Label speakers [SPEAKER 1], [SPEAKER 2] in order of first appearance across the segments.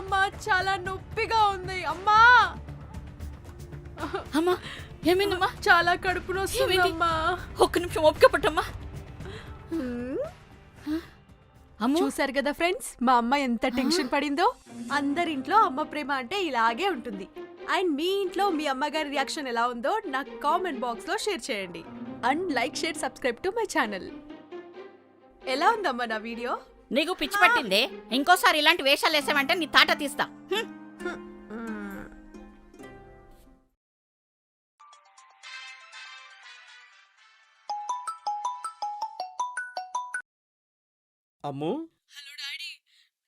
[SPEAKER 1] అమ్మా చాలా నొప్పిగా ఉంది అమ్మా.
[SPEAKER 2] అమ్మా ఏమైందమ్మా?
[SPEAKER 1] చాలా కడుపు నొస్తుందమ్మా.
[SPEAKER 2] ఒక్క నిమిషం ఓపిక పట్టమ్మా.
[SPEAKER 1] చూసారు కదా ఫ్రెండ్స్, మా అమ్మ ఎంత టెన్షన్ పడిందో. అందరింట్లో అమ్మ ప్రేమ అంటే ఇలాగే ఉంటుంది. అండ్ మీ ఇంట్లో మీ అమ్మగారి రియాక్షన్ ఎలా ఉందో నాకు కామెంట్ బాక్స్ లో షేర్ చేయండి. And like, share, subscribe to my channel. ఎలా ఉందమ్మా నా వీడియో?
[SPEAKER 2] నీకు పిచ్చి పట్టిందే? ఇంకోసారి ఇలాంటి వేషాలు వేసామంటే నీ తాట తీస్తా.
[SPEAKER 3] Ammu,
[SPEAKER 1] hello daddy.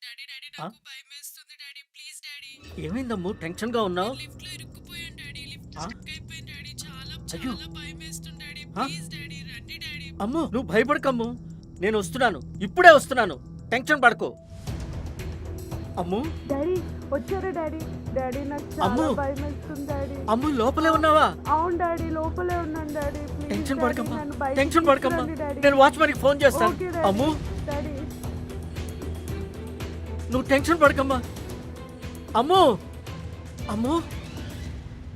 [SPEAKER 1] Daddy daddy నాకు భయమేస్తుంది డాడీ. Please daddy.
[SPEAKER 3] ఏమైందమ్ము? టెన్షన్ గా ఉన్నావు?
[SPEAKER 1] లిఫ్ట్ లో ఇరుక్కుపోయాను డాడీ. లిఫ్ట్
[SPEAKER 3] ఆ?
[SPEAKER 1] స్టక్ అయిపోయింది డాడీ. చాలా
[SPEAKER 3] అయ్యో.
[SPEAKER 1] చాలా భయమేస్తుంది డాడీ.
[SPEAKER 3] ఆ?
[SPEAKER 1] ప్లీజ్ డాడీ రండి డాడీ.
[SPEAKER 3] అమ్ము, నువ్వు భయపడకమ్ము. నేను వస్తున్నాను, ఇప్పుడే వస్తున్నాను. టెన్షన్ పడకు. అమ్ము,
[SPEAKER 4] డాడీ వచ్చారా డాడీ? డాడీ నాకు
[SPEAKER 3] అమ్ము.
[SPEAKER 4] చాలా భయం వేస్తుంది డాడీ.
[SPEAKER 3] అమ్ము లోపలే ఉన్నావా?
[SPEAKER 4] అవును డాడీ, లోపలే ఉన్నాను డాడీ. ప్లీజ్
[SPEAKER 3] టెన్షన్
[SPEAKER 4] డాడీ,
[SPEAKER 3] పడకమ్మా,
[SPEAKER 4] నన్ను బయటికి
[SPEAKER 3] టెన్షన్ పడకమ్మా.
[SPEAKER 4] తీసుకురండి డాడీ.
[SPEAKER 3] నేను వాచ్మెన్కి ఫోన్ చేస్తాను.
[SPEAKER 4] Okay daddy.
[SPEAKER 3] అమ్ము,
[SPEAKER 4] డాడీ
[SPEAKER 3] నువ్వు టెన్షన్ పడకమ్మా. అమ్ము, అమ్ము,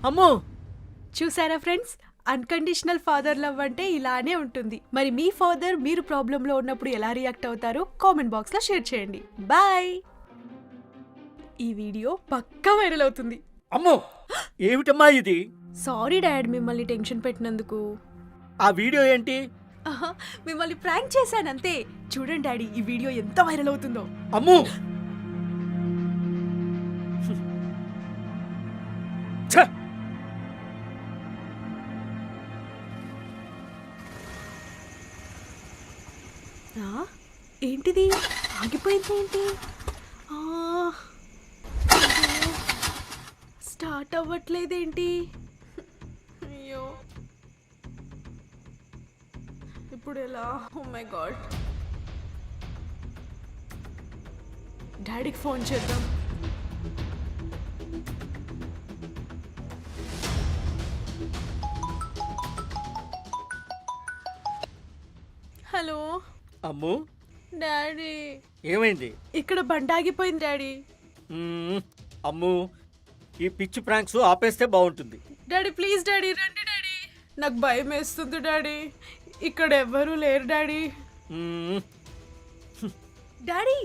[SPEAKER 3] అమ్ము.
[SPEAKER 1] చూసారా ఫ్రెండ్స్, అన్కండిషనల్ ఫాదర్ లవ్ అంటే ఇలానే ఉంటుంది. మరి మీ ఫాదర్ మీరు ప్రాబ్లం లో ఉన్నప్పుడు ఎలా రియాక్ట్ అవుతారో కామెంట్ బాక్స్ లో షేర్ చేయండి. బాయ్. ఈ వీడియో పక్కా వైరల్ అవుతుంది.
[SPEAKER 3] అమ్ము, ఏమిటమ్మా ఇది?
[SPEAKER 1] సారీ డాడ్, మిమ్మల్ని టెన్షన్ పెట్టినందుకు.
[SPEAKER 3] ఆ వీడియో ఏంటి?
[SPEAKER 1] ఆహా, మిమ్మల్ని ప్రాంక్ చేశానంతే. చూడండి డాడీ, ఈ వీడియో ఎంత వైరల్ అవుతుందో.
[SPEAKER 3] అమ్ము, ఛ!
[SPEAKER 1] ఆ, ఏంటిది ఆగిపోయింది ఏంటి? స్టార్ట్ అవ్వట్లేదేంటి? అయ్యో, ఇప్పుడు ఎలా? Oh my god. డాడీకి ఫోన్ చేద్దాం. హలో
[SPEAKER 3] అమ్ము,
[SPEAKER 1] డాడీ,
[SPEAKER 3] ఏమైంది?
[SPEAKER 1] ఇక్కడ బండి ఆగిపోయింది డాడీ.
[SPEAKER 3] అమ్ము, ఈ పిచ్చి ప్రాంక్స్ ఆపేస్తే బాగుంటుంది.
[SPEAKER 1] డాడీ ప్లీజ్ డాడీ రండి డాడీ. నాకు భయం వేస్తుంది డాడీ. ఇక్కడ ఎవ్వరూ లేరు డాడీ.
[SPEAKER 3] మ్మ్,
[SPEAKER 1] డాడీ,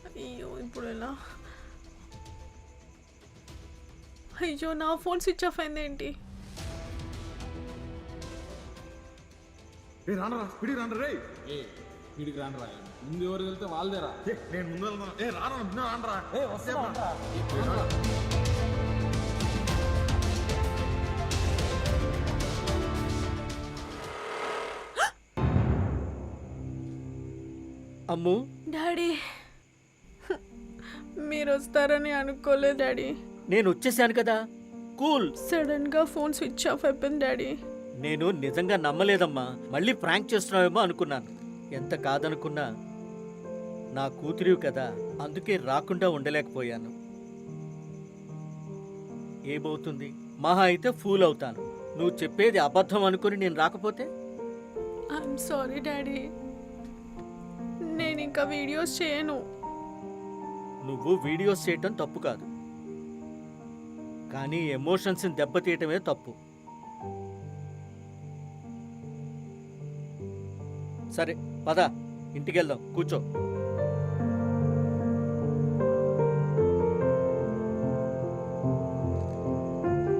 [SPEAKER 1] అయ్యో ఇప్పుడు ఎలా? అయ్యో నా ఫోన్ స్విచ్ ఆఫ్ అయింది ఏంటి?
[SPEAKER 5] రానరా పిడి రాను రే.
[SPEAKER 6] వీడికి రానరా, ముందు ఎవరు వెళ్తే వాళ్ళదేరా.
[SPEAKER 5] నేను ముందు వెళ్తాను. రాను ముందు రానరా.
[SPEAKER 3] అమ్ము,
[SPEAKER 1] డాడీ, మీరు వస్తారని అనుకోలేదు డాడీ.
[SPEAKER 3] నేను వచ్చేసాను కదా, కూల్.
[SPEAKER 1] సడన్ గా ఫోన్ స్విచ్ ఆఫ్ అయిపోయింది డాడీ.
[SPEAKER 3] నేను నిజంగా నమ్మలేదమ్మా. మళ్ళీ ప్రాంక్ చేస్తున్నావేమో అనుకున్నాను. ఎంత కాదనుకున్నా నా కూతురివి కదా, అందుకే రాకుండా ఉండలేకపోయాను. ఏమవుతుంది, మహా అయితే ఫూల్ అవుతాను. నువ్వు చెప్పేది అబద్ధం అనుకుని నేను రాకపోతే?
[SPEAKER 1] I'm sorry daddy. నేను ఇంకా వీడియోస్ చేయను.
[SPEAKER 3] నువ్వు వీడియోస్ చేయటం తప్పు కాదు, కానీ ఎమోషన్స్ని దెబ్బతీయటమే తప్పు. సరే పద, ఇంటికి వెళ్దాం. కూర్చో.